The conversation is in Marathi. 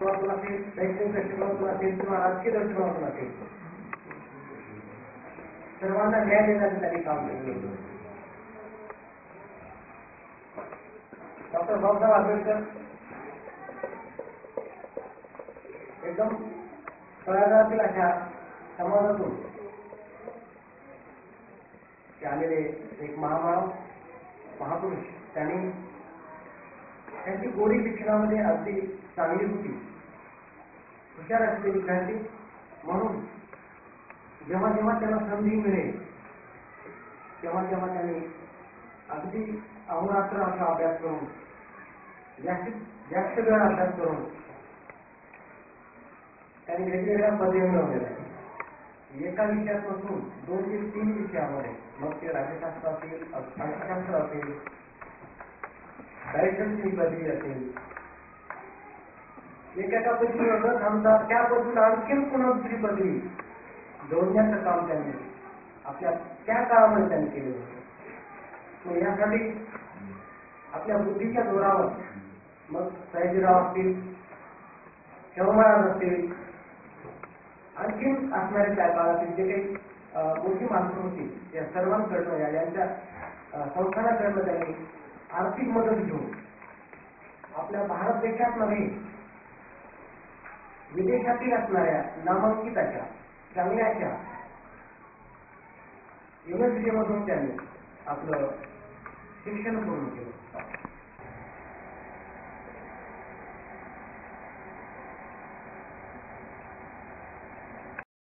दृष्टिकोनातून असेल, शैक्षणिक दृष्टिकोनातून असेल किंवा राजकीय दृष्टिकोनातून असेल, सर्वांना न्याय देण्याचं त्यांनी काम केलेलं होतं. डॉक्टर बाबासाहेब आंबेडकर एकदम तळागाळातील अशा समाजातून आलेले एक महामानव महापुरुष. त्यांची गोडी शिक्षणामध्ये अगदी चांगली होती, हुशार असलेले विद्यार्थी म्हणून जेव्हा जेव्हा त्यांना संधी मिळेल तेव्हा तेव्हा त्यांनी अगदी अहोरात्र असा अभ्यास करून जास्त वेळ अभ्यास करून त्यांनी वेगवेगळ्या पदवी मिळवलेल्या आहेत. एका विषयापासून 2 ते 3 विषयामध्ये, मग ते राज्यशास्त्र असेल, अर्थशास्त्र असेल, बॅरिस्टरची पदवी असेल, एका पदवीवर न थांबता त्या पदवीला आणखीन पुन्हा दुसरी पदवी जोडण्याचं काम त्यांनी आपल्या त्या काळामध्ये त्यांनी केलेलं होतं. यासाठी आपल्या बुद्धीच्या जोरावर मग सयाजीराव असतील, शाहू महाराज असतील, आणखीन असणारे त्या काळातील जे काही मोठी माणसं होती त्या सर्वांकडनं यांच्या संस्थानाकडनं त्यांनी आर्थिक मदत घेऊन आपल्या भारत देशात नव्हे विदेशातील असणाऱ्या नामांकित अशा चांगल्याच्या युनिव्हर्सिटीमधून त्यांनी आपलं शिक्षण पूर्ण केलं.